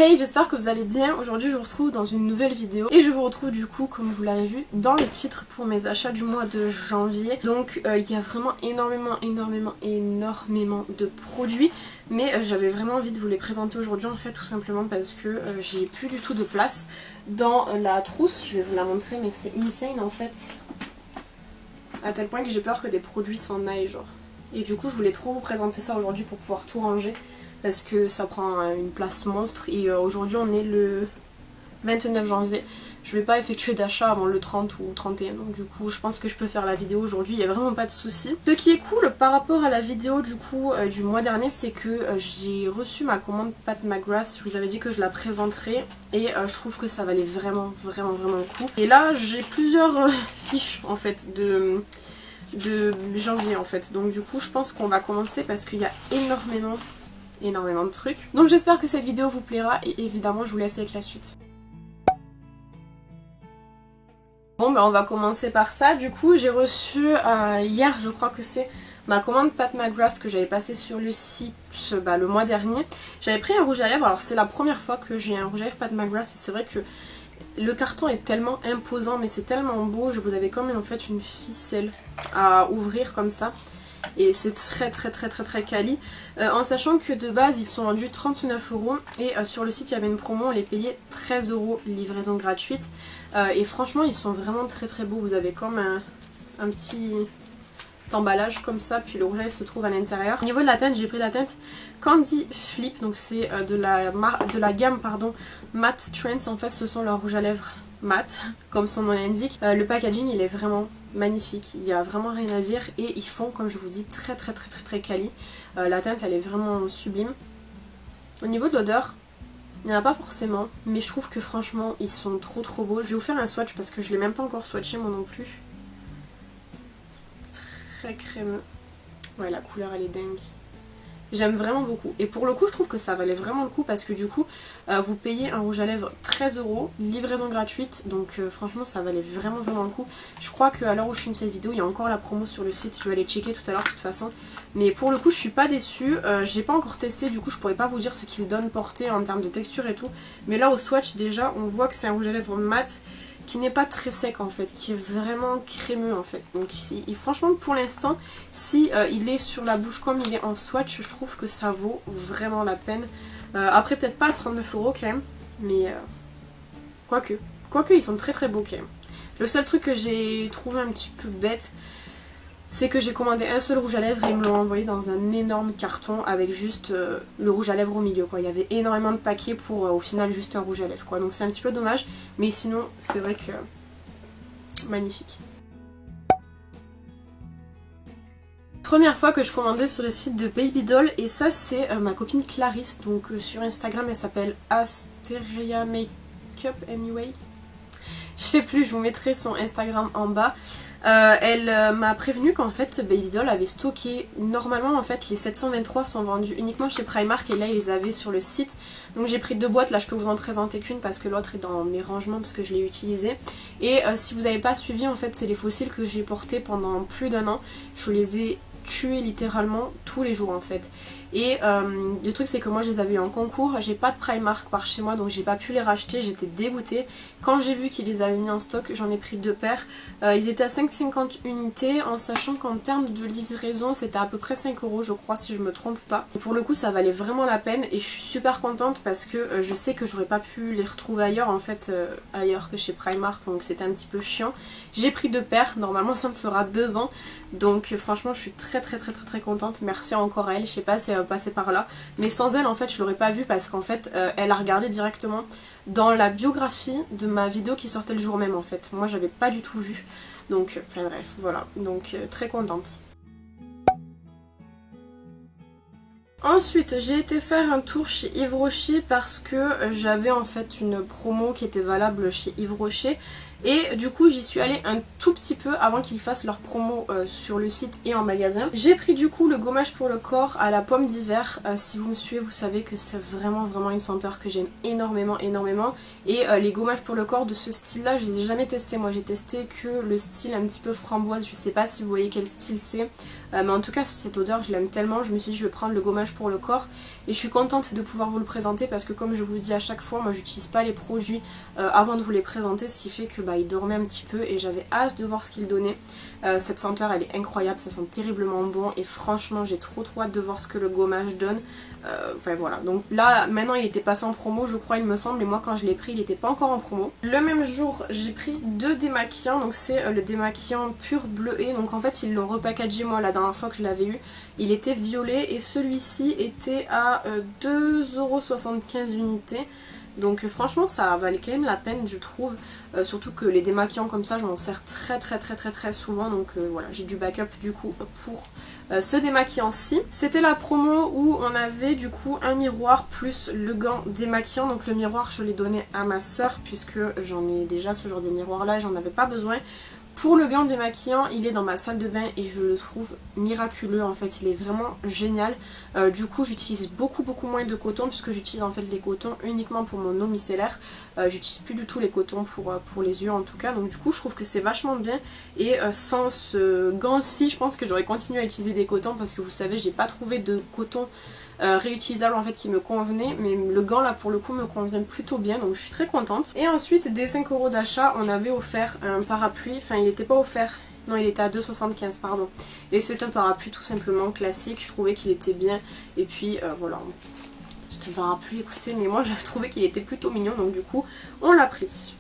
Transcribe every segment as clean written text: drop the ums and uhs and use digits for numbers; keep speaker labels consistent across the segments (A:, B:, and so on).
A: Hey, j'espère que vous allez bien. Aujourd'hui je vous retrouve dans une nouvelle vidéo et je vous retrouve du coup, comme vous l'avez vu, dans le titre pour mes achats du mois de janvier. Donc il y a vraiment énormément de produits, mais j'avais vraiment envie de vous les présenter aujourd'hui en fait, tout simplement parce que j'ai plus du tout de place dans la trousse. Je vais vous la montrer, mais c'est insane en fait, à tel point que j'ai peur que des produits s'en aillent genre. Et du coup je voulais trop vous présenter ça aujourd'hui pour pouvoir tout ranger, parce que ça prend une place monstre. Et aujourd'hui on est le 29 janvier. Je vais pas effectuer d'achat avant le 30 ou 31, donc du coup je pense que je peux faire la vidéo aujourd'hui, il n'y a vraiment pas de souci. Ce qui est cool par rapport à la vidéo du coup du mois dernier, c'est que j'ai reçu ma commande Pat McGrath. Je vous avais dit que je la présenterai et je trouve que ça valait vraiment le coup. Et là j'ai plusieurs fiches en fait de janvier en fait, donc du coup je pense qu'on va commencer parce qu'il y a énormément de trucs. Donc j'espère que cette vidéo vous plaira et évidemment je vous laisse avec la suite. Bon ben on va commencer par ça. Du coup j'ai reçu hier, je crois que c'est ma commande Pat McGrath que j'avais passée sur le site le mois dernier. J'avais pris un rouge à lèvres, alors c'est la première fois que j'ai un rouge à lèvres Pat McGrath et c'est vrai que le carton est tellement imposant mais c'est tellement beau. Je vous avais quand même en fait une ficelle à ouvrir comme ça. Et c'est très quali, en sachant que de base ils sont vendus 39 € et sur le site il y avait une promo, on les payait 13 € livraison gratuite, et franchement ils sont vraiment très beaux. Vous avez comme un petit emballage comme ça, puis le rouge à lèvres se trouve à l'intérieur. Au niveau de la teinte, j'ai pris la teinte Candy Flip, donc c'est de la gamme Matte Trends. En fait ce sont leurs rouges à lèvres mat, comme son nom l'indique. Le packaging il est vraiment magnifique, il n'y a vraiment rien à dire et ils font, comme je vous dis, très quali. La teinte elle est vraiment sublime. Au niveau de l'odeur, il n'y en a pas forcément, mais je trouve que franchement ils sont trop beaux. Je vais vous faire un swatch parce que je ne l'ai même pas encore swatché moi non plus. Très crémeux. Ouais, la couleur elle est dingue. J'aime vraiment beaucoup. Et pour le coup, je trouve que ça valait vraiment le coup parce que du coup, vous payez un rouge à lèvres 13 €, livraison gratuite. Donc franchement, ça valait vraiment le coup. Je crois qu'à l'heure où je filme cette vidéo, il y a encore la promo sur le site. Je vais aller checker tout à l'heure de toute façon. Mais pour le coup, je suis pas déçue. J'ai pas encore testé, du coup, je pourrais pas vous dire ce qu'il donne porté en termes de texture et tout. Mais là, au swatch, déjà, on voit que c'est un rouge à lèvres mat qui n'est pas très sec en fait, qui est vraiment crémeux en fait. Donc franchement pour l'instant, si il est sur la bouche comme il est en swatch, je trouve que ça vaut vraiment la peine. Après peut-être pas à 39 € quand même, mais quoique ils sont très beaux quand même. Le seul truc que j'ai trouvé un petit peu bête, c'est que j'ai commandé un seul rouge à lèvres et ils me l'ont envoyé dans un énorme carton avec juste le rouge à lèvres au milieu quoi. Il y avait énormément de paquets pour au final juste un rouge à lèvres quoi. Donc c'est un petit peu dommage, mais sinon c'est vrai que magnifique. Première fois que je commandais sur le site de Babydoll, et ça c'est ma copine Clarisse, donc sur Instagram elle s'appelle Asteria Makeup Anyway. Je sais plus, je vous mettrai son Instagram en bas. Elle m'a prévenu qu'en fait Babydoll avait stocké, normalement en fait les 723 sont vendus uniquement chez Primark et là ils les avaient sur le site. Donc j'ai pris 2 boîtes, là je peux vous en présenter qu'une parce que l'autre est dans mes rangements parce que je l'ai utilisé. Et si vous n'avez pas suivi, en fait c'est les fossiles que j'ai portés pendant plus d'1 an. Je les ai tués littéralement tous les jours en fait. Et le truc c'est que moi je les avais eu en concours, j'ai pas de Primark par chez moi donc j'ai pas pu les racheter, j'étais dégoûtée. Quand j'ai vu qu'ils les avaient mis en stock, j'en ai pris 2 paires. Ils étaient à 5,50 unités, en sachant qu'en termes de livraison c'était à peu près 5 € je crois si je me trompe pas. Et pour le coup ça valait vraiment la peine et je suis super contente parce que je sais que j'aurais pas pu les retrouver ailleurs en fait, ailleurs que chez Primark, donc c'était un petit peu chiant. J'ai pris 2 paires, normalement ça me fera 2 ans. Donc franchement je suis très contente, merci encore à elle. Je sais pas si elle va passer par là, mais sans elle en fait je l'aurais pas vue parce qu'en fait elle a regardé directement dans la biographie de ma vidéo qui sortait le jour même en fait. Moi j'avais pas du tout vu, donc enfin bref voilà, donc très contente. Ensuite j'ai été faire un tour chez Yves Rocher parce que j'avais en fait une promo qui était valable chez Yves Rocher Et du coup j'y suis allée un tout petit peu avant qu'ils fassent leur promo sur le site et en magasin. J'ai pris du coup le gommage pour le corps à la pomme d'hiver. Si vous me suivez, vous savez que c'est vraiment une senteur que j'aime énormément. Et les gommages pour le corps de ce style là, je les ai jamais testés. Moi j'ai testé que le style un petit peu framboise. Je sais pas si vous voyez quel style c'est. Mais en tout cas cette odeur je l'aime tellement. Je me suis dit je vais prendre le gommage pour le corps. Et je suis contente de pouvoir vous le présenter parce que comme je vous le dis à chaque fois, moi j'utilise pas les produits avant de vous les présenter. Ce qui fait que il dormait un petit peu et j'avais hâte de voir ce qu'il donnait. Cette senteur elle est incroyable, ça sent terriblement bon et franchement j'ai trop hâte de voir ce que le gommage donne. Enfin voilà, donc là maintenant il était passé en promo je crois il me semble, et moi quand je l'ai pris il n'était pas encore en promo. Le même jour j'ai pris 2 démaquillants, donc c'est le démaquillant pur bleuet, donc en fait ils l'ont repackagé. Moi la dernière fois que je l'avais eu il était violet et celui-ci était à 2,75€ unités. Donc franchement ça valait quand même la peine je trouve, surtout que les démaquillants comme ça je m'en sers très souvent, donc voilà j'ai du backup du coup pour ce démaquillant-ci. C'était la promo où on avait du coup un miroir plus le gant démaquillant, donc le miroir je l'ai donné à ma soeur puisque j'en ai déjà ce genre de miroir là et j'en avais pas besoin. Pour le gant démaquillant, il est dans ma salle de bain et je le trouve miraculeux en fait, il est vraiment génial. Du coup j'utilise beaucoup moins de coton puisque j'utilise en fait les cotons uniquement pour mon eau micellaire. J'utilise plus du tout les cotons pour les yeux en tout cas, donc du coup je trouve que c'est vachement bien. Et sans ce gant-ci je pense que j'aurais continué à utiliser des cotons parce que vous savez j'ai pas trouvé de coton réutilisable en fait qui me convenait, mais le gant là pour le coup me convient plutôt bien, donc je suis très contente. Et ensuite des 5€ d'achat on avait offert un parapluie, enfin il n'était pas offert, non il était à 2,75 pardon, et c'est un parapluie tout simplement classique, je trouvais qu'il était bien et puis voilà, c'est un parapluie écoutez, mais moi j'avais trouvé qu'il était plutôt mignon donc du coup on l'a pris.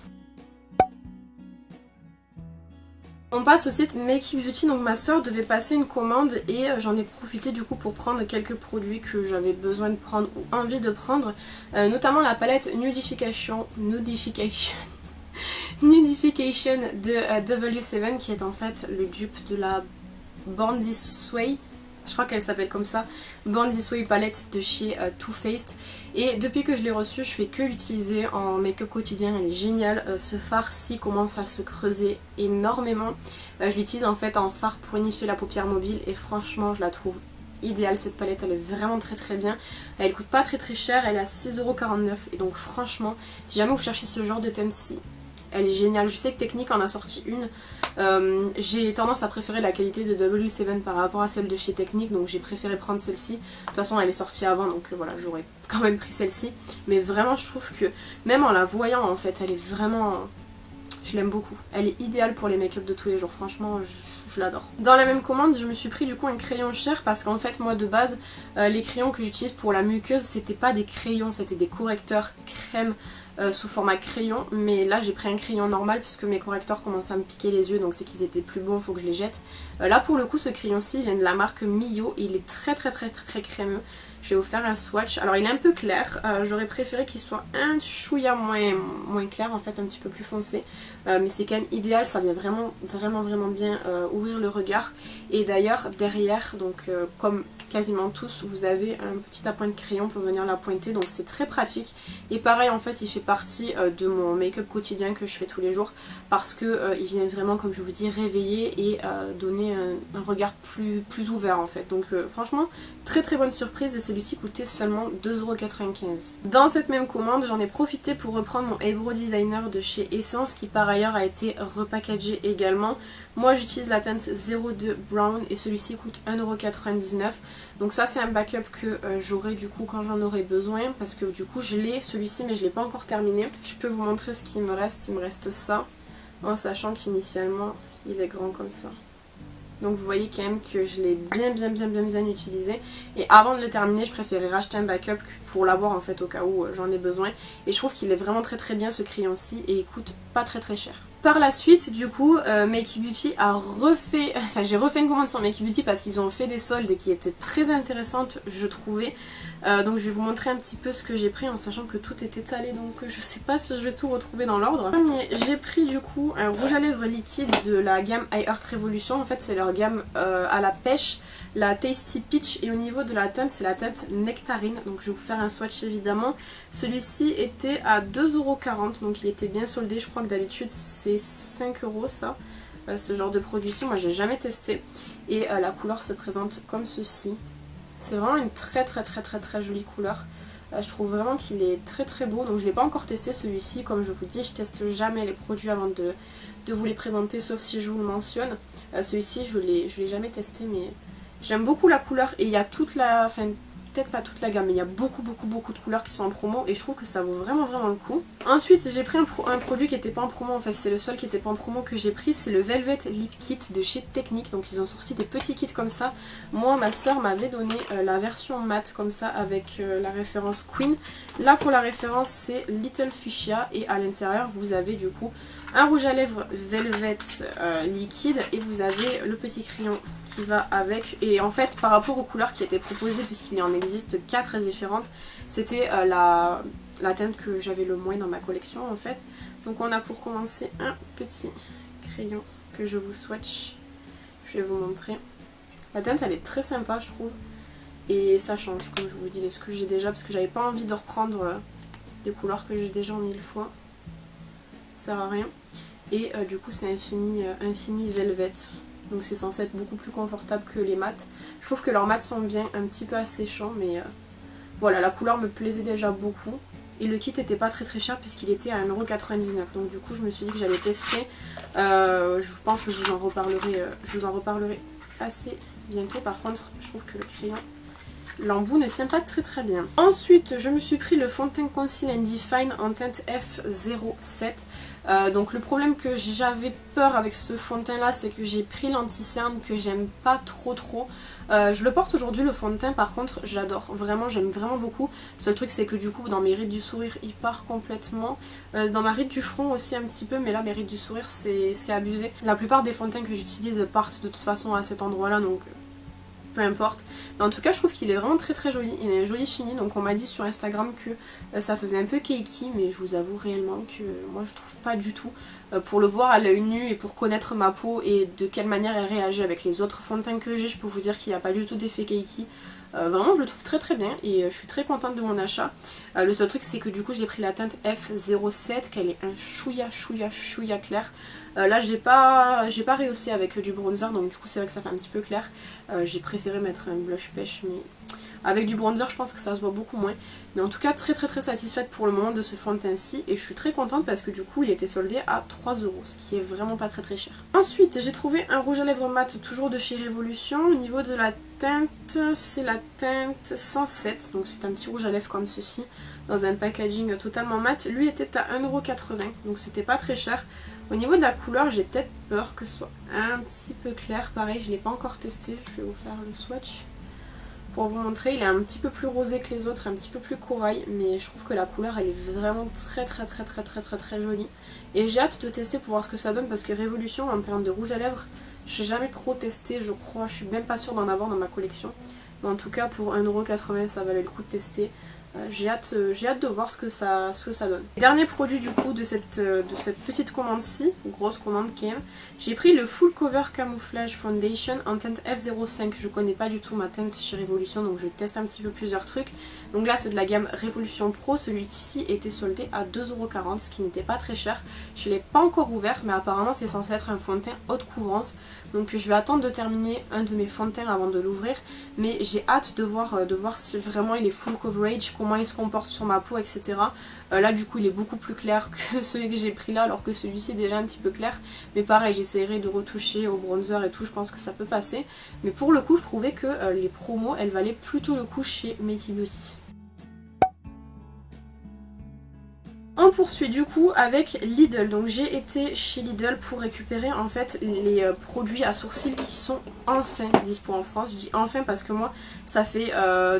A: On passe au site Makey Beauty, donc ma soeur devait passer une commande et j'en ai profité du coup pour prendre quelques produits que j'avais besoin de prendre ou envie de prendre, notamment la palette Nudification de W7 qui est en fait le dupe de la Born This Way. Je crois qu'elle s'appelle comme ça, Born This Way palette de chez Too Faced. Et depuis que je l'ai reçue, je fais que l'utiliser en make-up quotidien, elle est géniale. Ce fard-ci commence à se creuser énormément. Je l'utilise en fait en fard pour unifier la paupière mobile et franchement je la trouve idéale cette palette, elle est vraiment très bien. Elle coûte pas très cher, elle est à 6,49€ et donc franchement, si jamais vous cherchez ce genre de teinte-ci, elle est géniale. Je sais que Technique en a sorti une. J'ai tendance à préférer la qualité de W7 par rapport à celle de chez Technique, donc j'ai préféré prendre celle-ci. De toute façon elle est sortie avant donc voilà j'aurais quand même pris celle-ci. Mais vraiment je trouve que même en la voyant en fait elle est vraiment... Je l'aime beaucoup. Elle est idéale pour les make-up de tous les jours, franchement je l'adore. Dans la même commande je me suis pris du coup un crayon cher parce qu'en fait moi de base les crayons que j'utilise pour la muqueuse c'était pas des crayons, c'était des correcteurs crème sous format crayon, mais là j'ai pris un crayon normal puisque mes correcteurs commençaient à me piquer les yeux donc c'est qu'ils étaient plus bons, faut que je les jette. Là pour le coup ce crayon-ci vient de la marque Mio et il est très crémeux. Je vais vous faire un swatch. Alors il est un peu clair, j'aurais préféré qu'il soit un chouïa moins clair en fait, un petit peu plus foncé. Mais c'est quand même idéal, ça vient vraiment bien ouvrir le regard. Et d'ailleurs derrière, donc comme quasiment tous, vous avez un petit appoint de crayon pour venir la pointer, donc c'est très pratique. Et pareil en fait il fait partie de mon make-up quotidien que je fais tous les jours parce que il vient vraiment comme je vous dis réveiller et donner un regard plus ouvert en fait. Donc franchement très bonne surprise et celui-ci coûtait seulement 2,95€. Dans cette même commande j'en ai profité pour reprendre mon Eyebrow Designer de chez Essence qui par ailleurs a été repackagé également. Moi j'utilise la teinte 02 Brown et celui-ci coûte 1,99€. Donc ça c'est un backup que j'aurai du coup quand j'en aurai besoin parce que du coup je l'ai celui-ci mais je l'ai pas encore terminé. Je peux vous montrer ce qu'il me reste, il me reste ça en sachant qu'initialement il est grand comme ça. Donc vous voyez quand même que je l'ai bien utilisé. Et avant de le terminer, je préférais racheter un backup pour l'avoir en fait au cas où j'en ai besoin. Et je trouve qu'il est vraiment très bien ce crayon-ci et il coûte pas très cher. Par la suite du coup Makey Beauty a refait, enfin j'ai refait une commande sur Makey Beauty parce qu'ils ont fait des soldes qui étaient très intéressantes je trouvais. Donc je vais vous montrer un petit peu ce que j'ai pris en sachant que tout est étalé donc je sais pas si je vais tout retrouver dans l'ordre. J'ai pris du coup un rouge à lèvres liquide de la gamme iHeart Revolution, en fait c'est leur gamme à la pêche, la Tasty Peach, et au niveau de la teinte c'est la teinte Nectarine, donc je vais vous faire un swatch évidemment. Celui-ci était à 2,40€ donc il était bien soldé, je crois que d'habitude c'est c'était 5 € ça, ce genre de produit-ci. Moi j'ai jamais testé. Et la couleur se présente comme ceci. C'est vraiment une très jolie couleur. Je trouve vraiment qu'il est très beau. Donc je ne l'ai pas encore testé celui-ci. Comme je vous dis, je teste jamais les produits avant de vous les présenter, sauf si je vous le mentionne. Celui-ci je l'ai jamais testé, mais j'aime beaucoup la couleur. Et il y a toute la... Enfin, peut-être pas toute la gamme, mais il y a beaucoup de couleurs qui sont en promo et je trouve que ça vaut vraiment le coup. Ensuite j'ai pris un produit qui n'était pas en promo, en fait c'est le seul qui n'était pas en promo que j'ai pris, c'est le Velvet Lip Kit de chez Technique. Donc ils ont sorti des petits kits comme ça. Moi ma soeur m'avait donné la version matte comme ça avec la référence Queen. Là pour la référence c'est Little Fuchsia et à l'intérieur vous avez du coup un rouge à lèvres Velvet liquide et vous avez le petit crayon qui va avec. Et en fait par rapport aux couleurs qui étaient proposées, puisqu'il y en existe 4 différentes, c'était la teinte que j'avais le moins dans ma collection en fait. Donc on a pour commencer un petit crayon que je vous swatch, je vais vous montrer. La teinte elle est très sympa je trouve et ça change comme je vous dis de ce que j'ai déjà, parce que j'avais pas envie de reprendre des couleurs que j'ai déjà en 1000 fois, ça sert à rien. Et du coup c'est Infini Velvet, donc c'est censé être beaucoup plus confortable que les mattes. Je trouve que leurs mattes sont bien, un petit peu asséchants, mais voilà, la couleur me plaisait déjà beaucoup. Et le kit était pas très cher puisqu'il était à 1,99 €. Donc du coup je me suis dit que j'allais tester. Je pense que je vous en reparlerai assez bientôt. Par contre je trouve que le crayon, l'embout ne tient pas très bien. Ensuite je me suis pris le fond de teint Conceal and Define en teinte F07. Donc le problème que j'avais peur avec ce fond de teint là, c'est que j'ai pris l'anti-cerne que j'aime pas trop. Je le porte aujourd'hui le fond de teint, par contre j'adore, vraiment j'aime vraiment beaucoup. Le seul truc c'est que du coup dans mes rides du sourire il part complètement, dans ma ride du front aussi un petit peu, mais là mes rides du sourire c'est abusé. La plupart des fonds de teint que j'utilise partent de toute façon à cet endroit là, donc peu importe. Mais en tout cas je trouve qu'il est vraiment très joli, il est joli fini. Donc on m'a dit sur Instagram que ça faisait un peu cakey, mais je vous avoue réellement que moi je trouve pas du tout. Pour le voir à l'œil nu et pour connaître ma peau et de quelle manière elle réagit avec les autres fonds de teint que j'ai, je peux vous dire qu'il n'y a pas du tout d'effet cakey. Vraiment je le trouve très bien et je suis très contente de mon achat. Le seul truc c'est que du coup j'ai pris la teinte F07, qu'elle est un chouïa clair. Là j'ai pas rehaussé avec du bronzer, donc du coup c'est vrai que ça fait un petit peu clair. J'ai préféré mettre un blush pêche, mais avec du bronzer je pense que ça se voit beaucoup moins. Mais en tout cas très satisfaite pour le moment de ce fond de teint-ci, et je suis très contente parce que du coup il était soldé à 3 €, ce qui est vraiment pas très cher. Ensuite j'ai trouvé un rouge à lèvres mat toujours de chez Révolution. Au niveau de la teinte, c'est la teinte 107, donc c'est un petit rouge à lèvres comme ceci dans un packaging totalement mat. Lui était à 1,80 €, donc c'était pas très cher. Au niveau de la couleur j'ai peut-être peur que ce soit un petit peu clair, pareil je l'ai pas encore testé, je vais vous faire le swatch pour vous montrer. Il est un petit peu plus rosé que les autres, un petit peu plus corail, mais je trouve que la couleur elle est vraiment très jolie. Et j'ai hâte de tester pour voir ce que ça donne, parce que Révolution en termes de rouge à lèvres, j'ai jamais trop testé je crois, je suis même pas sûre d'en avoir dans ma collection. Mais en tout cas pour 1,80 € ça valait le coup de tester. J'ai hâte de voir ce que ça donne. Dernier produit du coup de cette petite commande-ci, grosse commande quand même, j'ai pris le Full Cover Camouflage Foundation en teinte F05. Je connais pas du tout ma teinte chez Révolution, donc je teste un petit peu plusieurs trucs. Donc là c'est de la gamme Révolution Pro, celui-ci était soldé à 2,40 €, ce qui n'était pas très cher. Je l'ai pas encore ouvert, mais apparemment c'est censé être un fond de teint haute couvrance. Donc je vais attendre de terminer un de mes fonds de teint avant de l'ouvrir. Mais j'ai hâte de voir si vraiment il est full coverage, comment il se comporte sur ma peau, etc. Là du coup il est beaucoup plus clair que celui que j'ai pris là, alors que celui-ci est déjà un petit peu clair. Mais pareil j'essaierai de retoucher au bronzer et tout, je pense que ça peut passer. Mais pour le coup je trouvais que les promos elles valaient plutôt le coup chez Mighty Beauty. On poursuit du coup avec Lidl. Donc j'ai été chez Lidl pour récupérer en fait les produits à sourcils qui sont enfin dispo en France. Je dis enfin parce que moi ça fait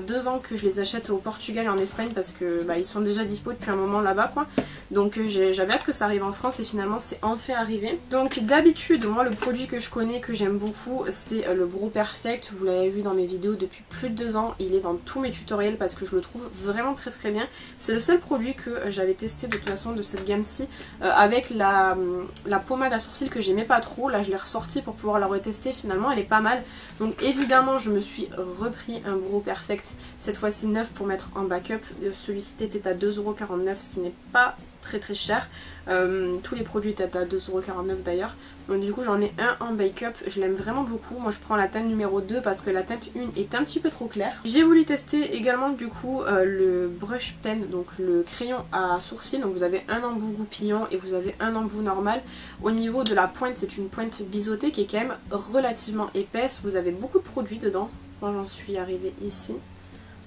A: 2 ans que je les achète au Portugal et en Espagne, parce que ils sont déjà dispo depuis un moment là-bas quoi. Donc j'avais hâte que ça arrive en France et finalement c'est enfin arrivé. Donc d'habitude moi le produit que je connais, que j'aime beaucoup, c'est le Brow Perfect. Vous l'avez vu dans mes vidéos depuis plus de 2 ans, il est dans tous mes tutoriels parce que je le trouve vraiment très bien. C'est le seul produit que j'avais testé de toute façon de cette gamme-ci, avec la pommade à sourcils que j'aimais pas trop. Là je l'ai ressortie pour pouvoir la retester, finalement elle est pas mal. Donc évidemment je me suis repris un Brow Perfect, cette fois-ci neuf, pour mettre en backup. Celui-ci était à 2,49 €, ce qui n'est pas très très cher. Tous les produits étaient à 2,49€ d'ailleurs. Donc du coup j'en ai un en make-up, je l'aime vraiment beaucoup. Moi je prends la teinte numéro 2 parce que la teinte 1 est un petit peu trop claire. J'ai voulu tester également du coup le brush pen, donc le crayon à sourcils. Donc vous avez un embout goupillant et vous avez un embout normal. Au niveau de la pointe, c'est une pointe biseautée qui est quand même relativement épaisse. Vous avez beaucoup de produits dedans. Moi j'en suis arrivée ici,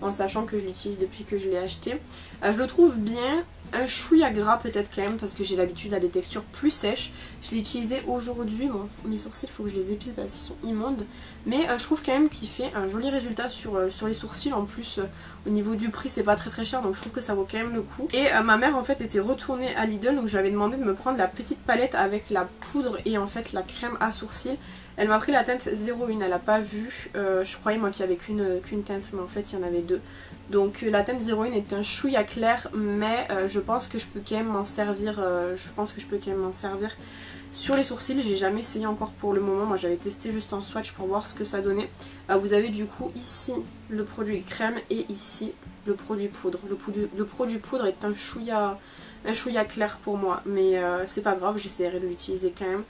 A: en sachant que je l'utilise depuis que je l'ai acheté. Je le trouve bien, un chouïa gras peut-être quand même parce que j'ai l'habitude à des textures plus sèches. Je l'ai utilisé aujourd'hui, bon mes sourcils il faut que je les épile parce qu'ils sont immondes. Mais je trouve quand même qu'il fait un joli résultat sur les sourcils. En plus au niveau du prix c'est pas très très cher, donc je trouve que ça vaut quand même le coup. Et ma mère en fait était retournée à Lidl, donc je lui avais demandé de me prendre la petite palette avec la poudre et en fait la crème à sourcils. Elle m'a pris la teinte 01, elle a pas vu, je croyais moi qu'il y avait qu'une teinte mais en fait il y en avait deux. Donc la teinte 01 est un chouïa clair mais je pense que je peux quand même m'en servir, sur les sourcils. J'ai jamais essayé encore pour le moment, moi j'avais testé juste en swatch pour voir ce que ça donnait. Vous avez du coup ici le produit crème et ici le produit poudre. Le produit poudre est un chouïa clair pour moi, mais c'est pas grave, j'essaierai de l'utiliser quand même.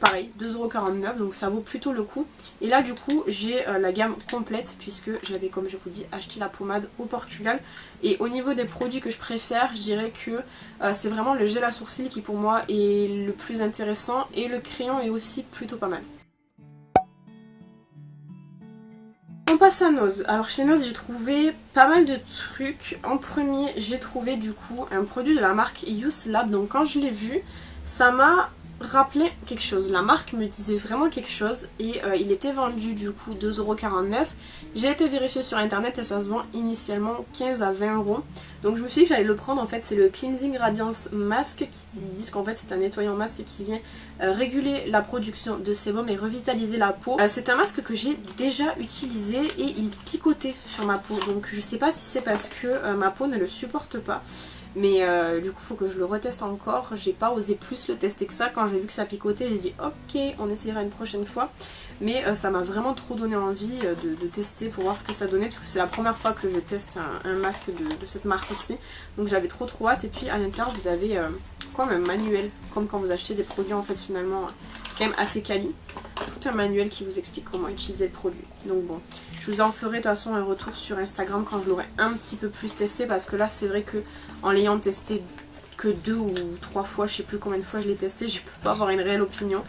A: Pareil, 2,49€, donc ça vaut plutôt le coup. Et là du coup j'ai la gamme complète puisque j'avais, comme je vous dis, acheté la pommade au Portugal. Et au niveau des produits que je préfère, je dirais que c'est vraiment le gel à sourcils qui pour moi est le plus intéressant, et le crayon est aussi plutôt pas mal. On passe à Nose. Alors chez Nose j'ai trouvé pas mal de trucs. En premier j'ai trouvé du coup un produit de la marque Youth Lab. Donc quand je l'ai vu, ça m'a rappelé quelque chose. La marque me disait vraiment quelque chose et il était vendu du coup 2,49€. J'ai été vérifier sur internet et ça se vend initialement 15 à 20€. Donc je me suis dit que j'allais le prendre. En fait c'est le Cleansing Radiance Mask, qui disent qu'en fait c'est un nettoyant masque qui vient réguler la production de sébum et revitaliser la peau. C'est un masque que j'ai déjà utilisé et il picotait sur ma peau. Donc je sais pas si c'est parce que ma peau ne le supporte pas. Mais du coup faut que je le reteste encore. J'ai pas osé plus le tester que ça. Quand j'ai vu que ça picotait, j'ai dit ok, on essaiera une prochaine fois. Mais ça m'a vraiment trop donné envie de tester pour voir ce que ça donnait, parce que c'est la première fois que je teste un masque de cette marque aussi. Donc j'avais trop hâte. Et puis à l'intérieur vous avez comme un manuel, comme quand vous achetez des produits en fait finalement quand même assez quali. Tout un manuel qui vous explique comment utiliser le produit. Donc bon, je vous en ferai de toute façon un retour sur Instagram quand je l'aurai un petit peu plus testé, parce que là c'est vrai que en l'ayant testé que 2 ou 3 fois, je sais plus combien de fois je l'ai testé, je peux pas avoir une réelle opinion.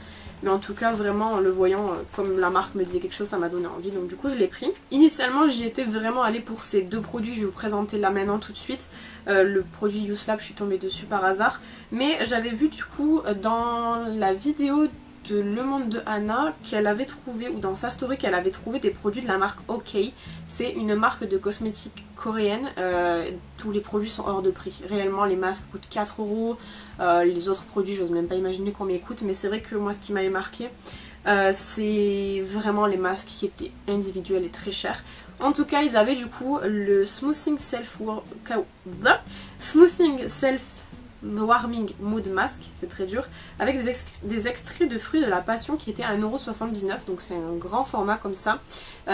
A: Mais en tout cas vraiment en le voyant, comme la marque me disait quelque chose, ça m'a donné envie, donc du coup je l'ai pris. Initialement j'y étais vraiment allée pour ces deux produits, je vais vous présenter là maintenant tout de suite. Le produit Youth Lab, je suis tombée dessus par hasard. Mais j'avais vu du coup dans la vidéo de Le Monde de Anna qu'elle avait trouvé, ou dans sa story, qu'elle avait trouvé des produits de la marque OK. C'est une marque de cosmétiques coréenne. Tous les produits sont hors de prix. Réellement les masques coûtent 4€. Les autres produits j'ose même pas imaginer combien ils coûtent. Mais c'est vrai que moi ce qui m'avait marqué c'est vraiment les masques qui étaient individuels et très chers. En tout cas ils avaient du coup le Smoothing Self Warming Mood Mask, c'est très dur, avec des extraits de fruits de la passion qui étaient à 1,79€, donc c'est un grand format comme ça.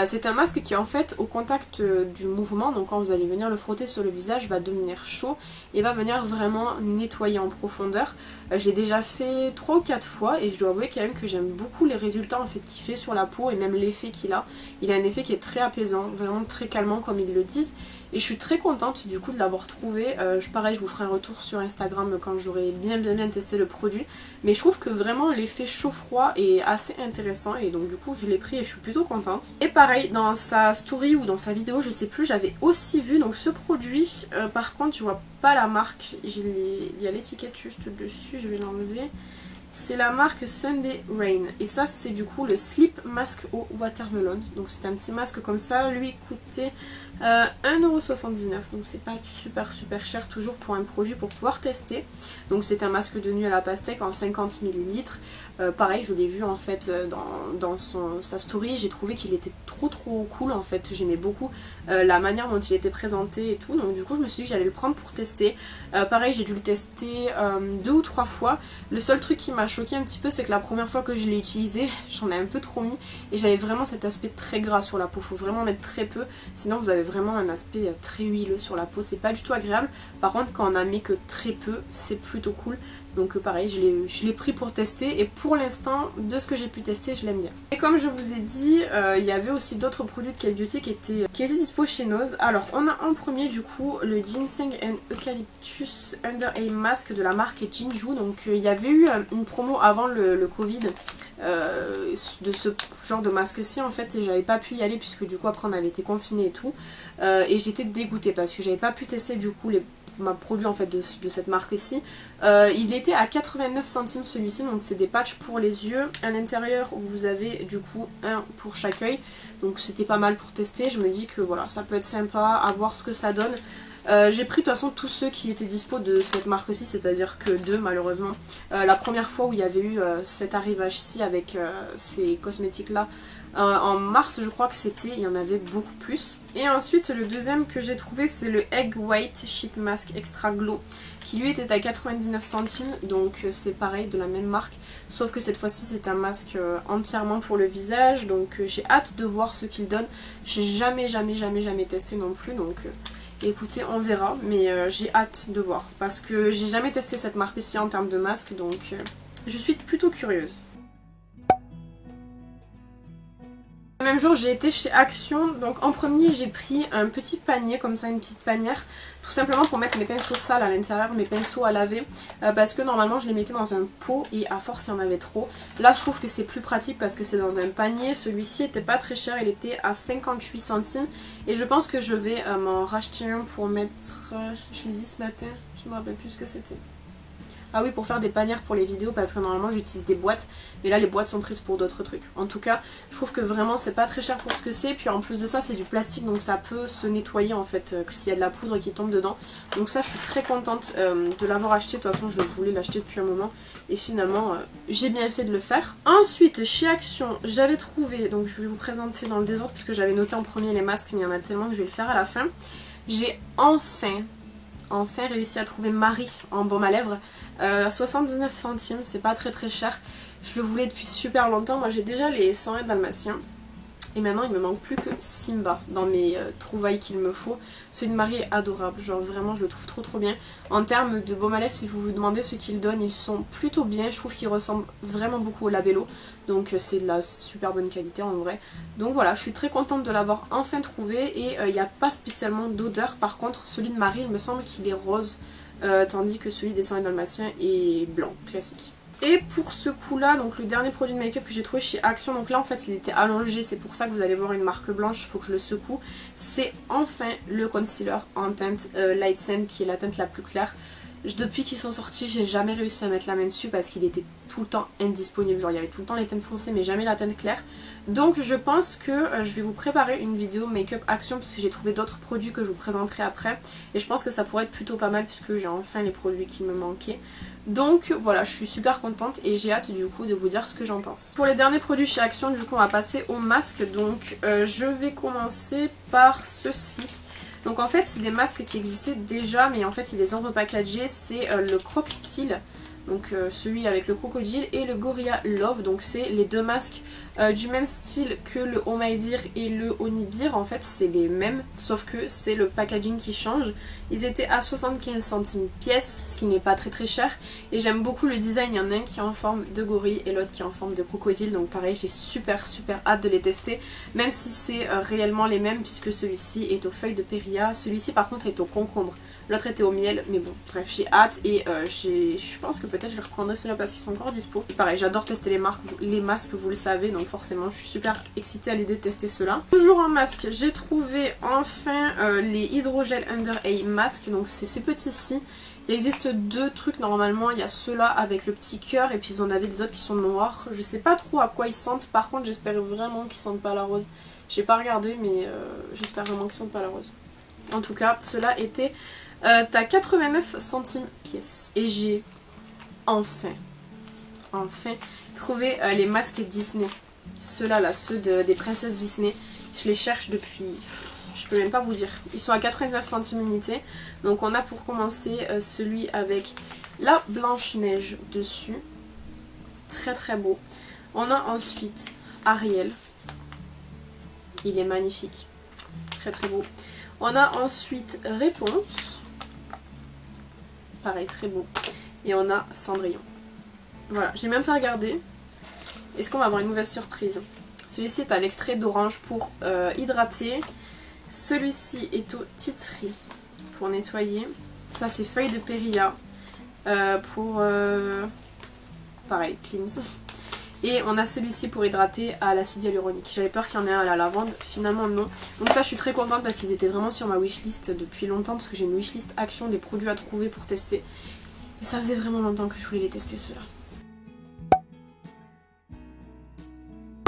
A: C'est un masque qui en fait au contact du mouvement, donc quand vous allez venir le frotter sur le visage, va devenir chaud et va venir vraiment nettoyer en profondeur. Je l'ai déjà fait 3 ou 4 fois et je dois avouer quand même que j'aime beaucoup les résultats en fait qu'il fait sur la peau et même l'effet qu'il a. Il a un effet qui est très apaisant, vraiment très calmant comme ils le disent. Et je suis très contente du coup de l'avoir trouvé. Pareil, je vous ferai un retour sur Instagram quand j'aurai bien testé le produit. Mais je trouve que vraiment l'effet chaud-froid est assez intéressant. Et donc du coup je l'ai pris et je suis plutôt contente. Et pareil, dans sa story ou dans sa vidéo, je sais plus, j'avais aussi vu donc ce produit. Par contre je vois pas la marque. Il y a l'étiquette juste dessus, je vais l'enlever. C'est la marque Sunday Rain. Et ça c'est du coup le Sleep Mask au Watermelon. Donc c'est un petit masque comme ça. Lui coûtait 1,79€. Donc c'est pas super cher toujours pour un produit pour pouvoir tester. Donc c'est un masque de nuit à la pastèque en 50 ml. Pareil, je l'ai vu en fait dans sa story. J'ai trouvé qu'il était trop cool en fait. J'aimais beaucoup la manière dont il était présenté et tout. Donc du coup je me suis dit que j'allais le prendre pour tester. Pareil, j'ai dû le tester 2 ou 3 fois. Le seul truc qui m'a choqué un petit peu, c'est que la première fois que je l'ai utilisé, j'en ai un peu trop mis et j'avais vraiment cet aspect très gras sur la peau. Faut vraiment mettre très peu, sinon vous avez vraiment un aspect très huileux sur la peau, c'est pas du tout agréable. Par contre quand on en met que très peu, c'est plutôt cool. Donc pareil, je l'ai pris pour tester et pour l'instant, de ce que j'ai pu tester, je l'aime bien. Et comme je vous ai dit, il y avait aussi d'autres produits de K-Beauty qui étaient dispo chez Nose. Alors on a en premier du coup le Ginseng and Eucalyptus Under Eye Mask de la marque Jinju. Donc il y avait eu une promo avant le Covid de ce genre de masque-ci en fait, et j'avais pas pu y aller puisque du coup après on avait été confinés et tout. Et j'étais dégoûtée parce que j'avais pas pu tester du coup ma produit en fait de cette marque-ci. Il était à 89 centimes celui-ci, donc c'est des patchs pour les yeux. À l'intérieur vous avez du coup un pour chaque œil, donc c'était pas mal pour tester. Je me dis que voilà, ça peut être sympa à voir ce que ça donne. J'ai pris de toute façon tous ceux qui étaient dispo de cette marque-ci, c'est-à-dire que deux malheureusement. La première fois où il y avait eu cet arrivage-ci avec ces cosmétiques-là, en mars je crois que c'était, il y en avait beaucoup plus. Et ensuite le deuxième que j'ai trouvé c'est le Egg White Sheet Mask Extra Glow, qui lui était à 99 centimes, donc c'est pareil, de la même marque, sauf que cette fois-ci c'est un masque entièrement pour le visage, donc j'ai hâte de voir ce qu'il donne. J'ai jamais testé non plus, donc écoutez, on verra, mais j'ai hâte de voir parce que j'ai jamais testé cette marque-ci en termes de masque, donc je suis plutôt curieuse. Le même jour j'ai été chez Action, donc en premier j'ai pris un petit panier comme ça, une petite panière, tout simplement pour mettre mes pinceaux sales à l'intérieur, mes pinceaux à laver, parce que normalement je les mettais dans un pot et à force il y en avait trop. Là je trouve que c'est plus pratique parce que c'est dans un panier. Celui-ci était pas très cher, il était à 58 centimes et je pense que je vais m'en racheter un pour mettre, je l'ai dit ce matin, je me rappelle plus ce que c'était. Ah oui, pour faire des panières pour les vidéos, parce que normalement j'utilise des boîtes, mais là les boîtes sont prises pour d'autres trucs. En tout cas, je trouve que vraiment c'est pas très cher pour ce que c'est, puis en plus de ça c'est du plastique, donc ça peut se nettoyer en fait s'il y a de la poudre qui tombe dedans. Donc ça je suis très contente de l'avoir acheté, de toute façon je voulais l'acheter depuis un moment et finalement j'ai bien fait de le faire. Ensuite chez Action j'avais trouvé, donc je vais vous présenter dans le désordre parce que j'avais noté en premier les masques, mais il y en a tellement que je vais le faire à la fin. J'ai enfin réussi à trouver Marie en baume à lèvres à 79 centimes, c'est pas très cher. Je le voulais depuis super longtemps, moi j'ai déjà les 101 dalmatiens et maintenant il me manque plus que Simba dans mes trouvailles qu'il me faut. Celui de Marie est adorable, genre vraiment je le trouve trop bien. En termes de baume à lèvres, si vous vous demandez ce qu'ils donnent, ils sont plutôt bien, je trouve qu'ils ressemblent vraiment beaucoup au Labello. Donc c'est de la super bonne qualité en vrai. Donc voilà, je suis très contente de l'avoir enfin trouvé et il n'y a pas spécialement d'odeur. Par contre celui de Marie il me semble qu'il est rose, tandis que celui des 101 dalmatiens est blanc, classique. Et pour ce coup là, donc le dernier produit de make-up que j'ai trouvé chez Action, donc là en fait il était allongé, c'est pour ça que vous allez voir une marque blanche, il faut que je le secoue. C'est enfin le concealer en teinte Light Sand qui est la teinte la plus claire. Depuis qu'ils sont sortis, j'ai jamais réussi à mettre la main dessus parce qu'il était tout le temps indisponible. Genre il y avait tout le temps les teintes foncées mais jamais la teinte claire. Donc je pense que je vais vous préparer une vidéo make-up Action parce que j'ai trouvé d'autres produits que je vous présenterai après. Et je pense que ça pourrait être plutôt pas mal puisque j'ai enfin les produits qui me manquaient. Donc voilà, je suis super contente et j'ai hâte du coup de vous dire ce que j'en pense. Pour les derniers produits chez Action, du coup on va passer au masque. Donc je vais commencer par ceci. Donc en fait c'est des masques qui existaient déjà mais en fait ils les ont repackagés. C'est le Croc Style, donc celui avec le crocodile, et le Gorilla Love. Donc c'est les deux masques du même style que le Oh My Dear et le Onibir. En fait c'est les mêmes sauf que c'est le packaging qui change. Ils étaient à 75 centimes pièce, ce qui n'est pas très cher. Et j'aime beaucoup le design, il y en a un qui est en forme de gorille et l'autre qui est en forme de crocodile. Donc pareil, j'ai super hâte de les tester. Même si c'est réellement les mêmes puisque celui-ci est aux feuilles de périlla. Celui-ci par contre est au concombre. L'autre était au miel, mais bon, bref, j'ai hâte et je pense que peut-être je les reprendrai ceux-là parce qu'ils sont encore dispo. Et pareil, j'adore tester les masques, vous le savez, donc forcément je suis super excitée à l'idée de tester ceux-là. Toujours en masque, j'ai trouvé enfin les Hydrogel Under Eye Mask, donc c'est ces petits-ci. Il existe deux trucs normalement, il y a ceux-là avec le petit cœur et puis vous en avez des autres qui sont noirs. Je sais pas trop à quoi ils sentent, par contre j'espère vraiment qu'ils sentent pas la rose. J'ai pas regardé mais j'espère vraiment qu'ils sentent pas la rose. En tout cas, ceux-là étaient à 89 centimes pièce. Et j'ai enfin trouvé les masques Disney. Ceux-là, là, ceux des princesses Disney. Je les cherche depuis... Je peux même pas vous dire. Ils sont à 99 centimes unité. Donc on a pour commencer celui avec la Blanche-Neige dessus. très très beau. On a ensuite Ariel. Il est magnifique. Très très beau. On a ensuite Réponse. Pareil, très beau. Et on a Cendrillon. Voilà, j'ai même pas regardé. Est-ce qu'on va avoir une mauvaise surprise? Celui-ci est à l'extrait d'orange pour hydrater. Celui-ci est au titri pour nettoyer. Ça c'est feuille de périlla pour pareil, cleanse. Et on a celui-ci pour hydrater à l'acide hyaluronique. J'avais peur qu'il y en ait un à la lavande, finalement non. Donc ça je suis très contente parce qu'ils étaient vraiment sur ma wishlist depuis longtemps. Parce que j'ai une wishlist action des produits à trouver pour tester. Et ça faisait vraiment longtemps que je voulais les tester ceux-là.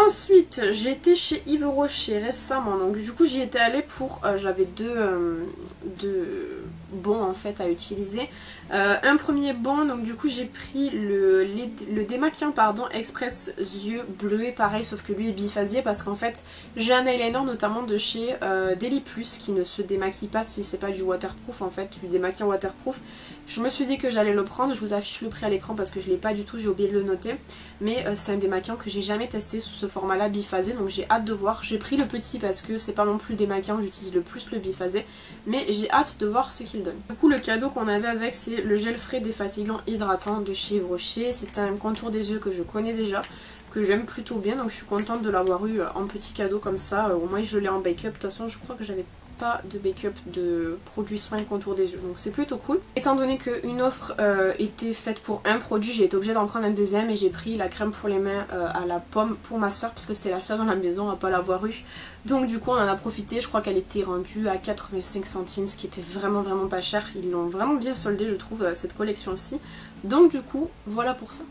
A: Ensuite j'ai été chez Yves Rocher récemment, donc du coup j'y étais allée pour, j'avais deux bons en fait à utiliser. Un premier bon, donc du coup j'ai pris le démaquillant pardon express yeux bleués pareil, sauf que lui est biphasier parce qu'en fait j'ai un eyeliner notamment de chez Deli Plus qui ne se démaquille pas si c'est pas du waterproof en fait, du démaquillant waterproof. Je me suis dit que j'allais le prendre, je vous affiche le prix à l'écran parce que je l'ai pas du tout, j'ai oublié de le noter. Mais c'est un démaquillant que j'ai jamais testé sous ce format là biphasé, donc j'ai hâte de voir. J'ai pris le petit parce que c'est pas non plus le démaquillant, j'utilise le plus le biphasé. Mais j'ai hâte de voir ce qu'il donne. Du coup le cadeau qu'on avait avec c'est le gel frais défatigant hydratant de chez Yves Rocher. C'est un contour des yeux que je connais déjà, que j'aime plutôt bien, donc je suis contente de l'avoir eu en petit cadeau comme ça. Au moins je l'ai en bake-up, de toute façon je crois que j'avais pas de bake-up de produits soins contour des yeux, donc c'est plutôt cool. Étant donné qu'une offre était faite pour un produit, j'ai été obligée d'en prendre un deuxième et j'ai pris la crème pour les mains à la pomme pour ma soeur parce que c'était la seule dans la maison à pas l'avoir eu. Donc du coup on en a profité, je crois qu'elle était rendue à 85 centimes, ce qui était vraiment vraiment pas cher. Ils l'ont vraiment bien soldé je trouve cette collection-ci. Donc du coup voilà pour ça.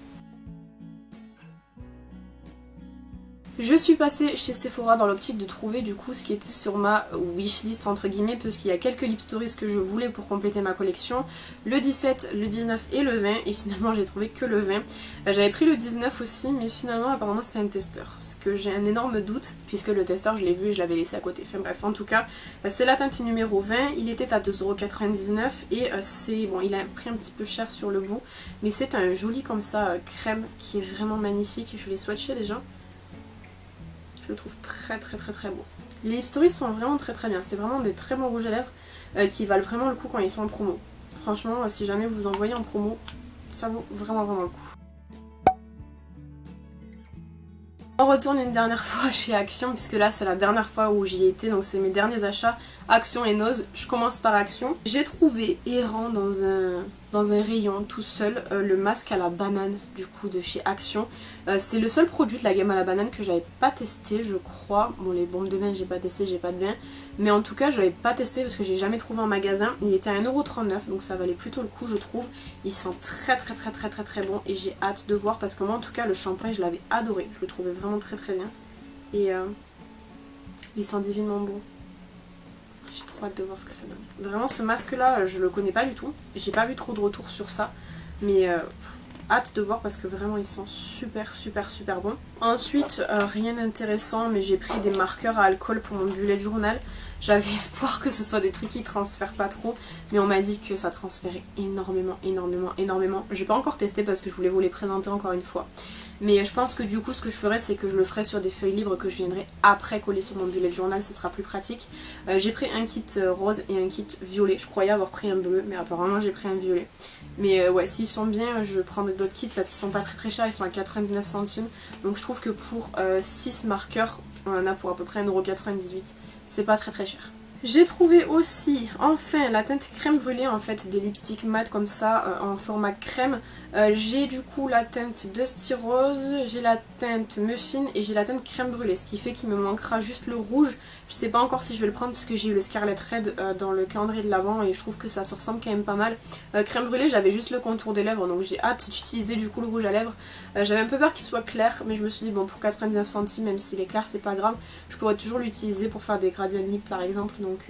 A: Je suis passée chez Sephora dans l'optique de trouver du coup ce qui était sur ma wishlist entre guillemets parce qu'il y a quelques lip stories que je voulais pour compléter ma collection. Le 17, le 19 et le 20 et finalement j'ai trouvé que le 20. J'avais pris le 19 aussi mais finalement apparemment c'était un testeur. Ce que j'ai un énorme doute puisque le testeur je l'ai vu et je l'avais laissé à côté. Enfin bref en tout cas c'est la teinte numéro 20, il était à 2,99€ et c'est bon il a pris un petit peu cher sur le bout mais c'est un joli comme ça crème qui est vraiment magnifique. Je l'ai swatché déjà. Je le trouve très très très très beau. Les lip stories sont vraiment très très bien. C'est vraiment des très bons rouges à lèvres qui valent vraiment le coup quand ils sont en promo. Franchement, si jamais vous en voyez en promo, ça vaut vraiment vraiment le coup. On retourne une dernière fois chez Action puisque là c'est la dernière fois où j'y étais, donc c'est mes derniers achats Action et Nose. Je commence par Action. J'ai trouvé errant dans un rayon tout seul le masque à la banane du coup de chez Action. C'est le seul produit de la gamme à la banane que j'avais pas testé je crois. Bon les bombes de bain j'ai pas testé, j'ai pas de bain. Mais en tout cas je l'avais pas testé parce que j'ai jamais trouvé en magasin. Il était à 1,39€ donc ça valait plutôt le coup je trouve. Il sent très très très très très très bon et j'ai hâte de voir parce que moi en tout cas le shampoing je l'avais adoré. Je le trouvais vraiment très très bien. Et il sent divinement bon. J'ai trop hâte de voir ce que ça donne. Vraiment ce masque là je le connais pas du tout. J'ai pas vu trop de retours sur ça. Mais hâte de voir parce que vraiment il sent super super super bon. Ensuite rien d'intéressant mais j'ai pris des marqueurs à alcool pour mon bullet journal. J'avais espoir que ce soit des trucs qui transfèrent pas trop. Mais on m'a dit que ça transférait énormément énormément énormément. J'ai pas encore testé parce que je voulais vous les présenter encore une fois. Mais je pense que du coup ce que je ferai c'est que je le ferai sur des feuilles libres que je viendrai après coller sur mon bullet journal, ce sera plus pratique. J'ai pris un kit rose et un kit violet, je croyais avoir pris un bleu mais apparemment j'ai pris un violet. Mais ouais s'ils sont bien je prendrai d'autres kits parce qu'ils sont pas très très chers, ils sont à 99 centimes. Donc je trouve que pour 6 marqueurs on en a pour à peu près 1,98€, c'est pas très très cher. J'ai trouvé aussi enfin la teinte crème brûlée en fait, des lipsticks mat comme ça en format crème. J'ai du coup la teinte Dusty Rose, j'ai la teinte Muffin et j'ai la teinte crème brûlée, ce qui fait qu'il me manquera juste le rouge. Je sais pas encore si je vais le prendre parce que j'ai eu le Scarlet Red dans le calendrier de l'avant et je trouve que ça se ressemble quand même pas mal. Crème brûlée j'avais juste le contour des lèvres donc j'ai hâte d'utiliser du coup le rouge à lèvres. J'avais un peu peur qu'il soit clair mais je me suis dit bon pour 99 centimes même s'il est clair c'est pas grave. Je pourrais toujours l'utiliser pour faire des gradient lip par exemple donc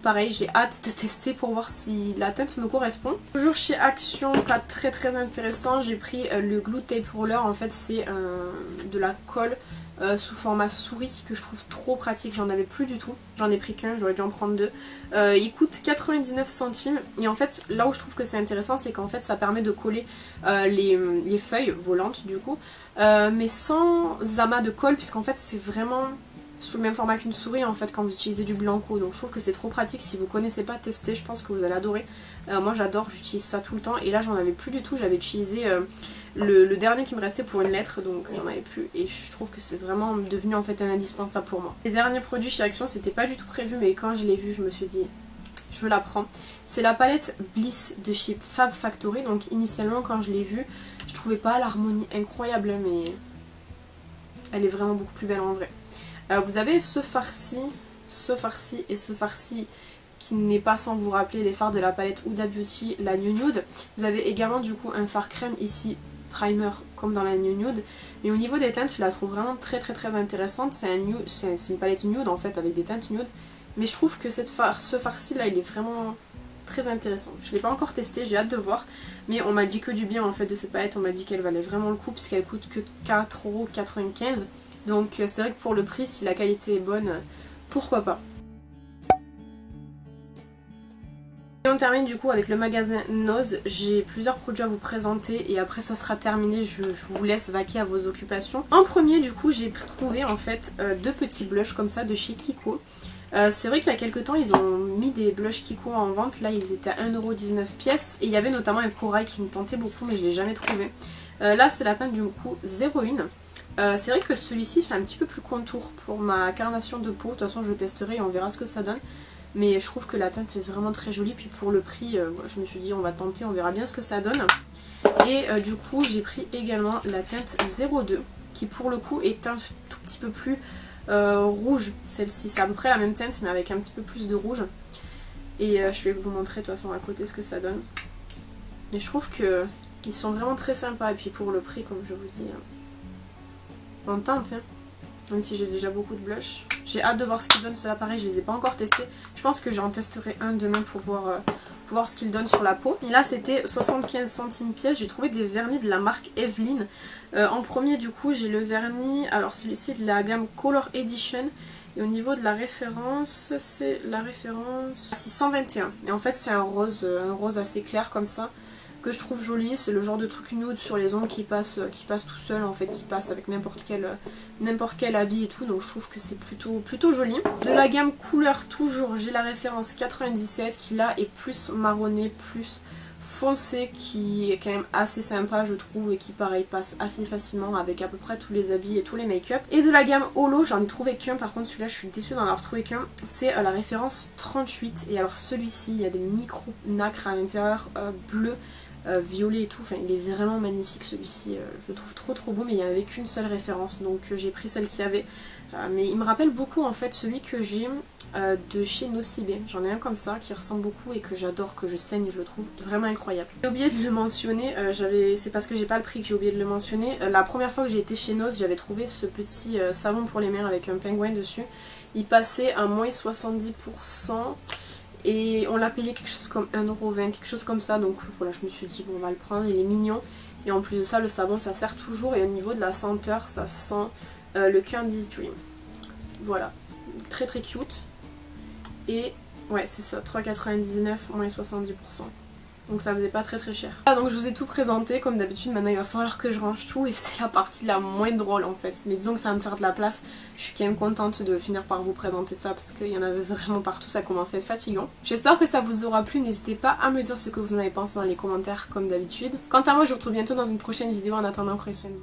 A: pareil j'ai hâte de tester pour voir si la teinte me correspond. Toujours chez Action, pas très très intéressant, j'ai pris le Glue Tape Roller, en fait c'est de la colle sous format souris que je trouve trop pratique. J'en avais plus du tout, j'en ai pris qu'un, j'aurais dû en prendre deux. Il coûte 99 centimes et en fait là où je trouve que c'est intéressant c'est qu'en fait ça permet de coller les feuilles volantes du coup, mais sans amas de colle, puisqu'en fait c'est vraiment sous le même format qu'une souris en fait quand vous utilisez du Blanco. Donc je trouve que c'est trop pratique. Si vous connaissez pas, testez, je pense que vous allez adorer. Moi j'adore, j'utilise ça tout le temps et là j'en avais plus du tout. J'avais utilisé le dernier qui me restait pour une lettre, donc j'en avais plus et je trouve que c'est vraiment devenu en fait un indispensable pour moi. Les derniers produits chez Action, c'était pas du tout prévu, mais quand je l'ai vu je me suis dit je la prends. C'est la palette Bliss de chez Fab Factory. Donc initialement quand je l'ai vue, je trouvais pas l'harmonie incroyable, mais elle est vraiment beaucoup plus belle en vrai. Vous avez ce farci et ce farci qui n'est pas sans vous rappeler les fards de la palette Huda Beauty, la New Nude. Vous avez également du coup un fard crème ici, primer comme dans la New Nude. Mais au niveau des teintes, je la trouve vraiment très intéressante. C'est une palette nude en fait avec des teintes nude. Mais je trouve que ce farci là il est vraiment très intéressant. Je ne l'ai pas encore testé, j'ai hâte de voir. Mais on m'a dit que du bien en fait de cette palette. On m'a dit qu'elle valait vraiment le coup puisqu'elle coûte que 4,95 €. Donc c'est vrai que pour le prix, si la qualité est bonne, pourquoi pas. Et on termine du coup avec le magasin Nose. J'ai plusieurs produits à vous présenter et après ça sera terminé, je vous laisse vaquer à vos occupations. En premier du coup j'ai trouvé en fait deux petits blushs comme ça de chez Kiko. C'est vrai qu'il y a quelques temps ils ont mis des blushs Kiko en vente, là ils étaient à 1,19 € pièce et il y avait notamment un corail qui me tentait beaucoup mais je ne l'ai jamais trouvé. Là c'est la teinte du coup 01. C'est vrai que celui-ci fait un petit peu plus contour pour ma carnation de peau. De toute façon je le testerai et on verra ce que ça donne. Mais je trouve que la teinte est vraiment très jolie. Puis pour le prix, je me suis dit on va tenter, on verra bien ce que ça donne. Et du coup j'ai pris également la teinte 02 qui pour le coup est un tout petit peu plus rouge. Celle-ci c'est à peu près la même teinte mais avec un petit peu plus de rouge. Et je vais vous montrer de toute façon à côté ce que ça donne. Mais je trouve que ils sont vraiment très sympas. Et puis pour le prix comme je vous dis... on tente, hein. Même si j'ai déjà beaucoup de blush. J'ai hâte de voir ce qu'il donne. Cela pareil, je les ai pas encore testés. Je pense que j'en testerai un demain pour voir ce qu'il donne sur la peau. Et là c'était 75 centimes pièce. J'ai trouvé des vernis de la marque Evelyn. En premier du coup j'ai le vernis, alors celui-ci de la gamme Color Edition. Et au niveau de la référence, c'est la référence 621. Et en fait c'est un rose assez clair comme ça, que je trouve joli. C'est le genre de truc nude sur les ongles qui passe tout seul en fait, qui passe avec n'importe quel habit et tout, donc je trouve que c'est plutôt joli. De la gamme couleur toujours, j'ai la référence 97 qui là est plus marronné, plus foncé, qui est quand même assez sympa je trouve et qui pareil passe assez facilement avec à peu près tous les habits et tous les make-up. Et de la gamme Holo, j'en ai trouvé qu'un, par contre celui-là je suis déçue d'en avoir trouvé qu'un, c'est la référence 38. Et alors celui-ci il y a des micro nacres à l'intérieur bleu, violet et tout, enfin il est vraiment magnifique celui-ci, je le trouve trop beau, mais il n'y en avait qu'une seule référence donc j'ai pris celle qu'il y avait, mais il me rappelle beaucoup en fait celui que j'ai de chez Nocibé. J'en ai un comme ça qui ressemble beaucoup et que j'adore, que je saigne, je le trouve vraiment incroyable. J'ai oublié de le mentionner, c'est parce que j'ai pas le prix que j'ai oublié de le mentionner. La première fois que j'ai été chez Nose, j'avais trouvé ce petit savon pour les mains avec un pingouin dessus, il passait à moins 70%. Et on l'a payé quelque chose comme 1,20 €, quelque chose comme ça. Donc voilà, je me suis dit bon on va le prendre, il est mignon. Et en plus de ça le savon ça sert toujours. Et au niveau de la senteur ça sent le Candy's Dream. Voilà, très cute. Et ouais c'est ça, 3,99 moins 70%. Donc ça faisait pas très cher. Ah, donc je vous ai tout présenté comme d'habitude. Maintenant il va falloir que je range tout et c'est la partie la moins drôle en fait. Mais disons que ça va me faire de la place. Je suis quand même contente de finir par vous présenter ça parce qu'il y en avait vraiment partout, ça commençait à être fatigant. J'espère que ça vous aura plu. N'hésitez pas à me dire ce que vous en avez pensé dans les commentaires comme d'habitude. Quant à moi je vous retrouve bientôt dans une prochaine vidéo. En attendant, prenez soin de vous.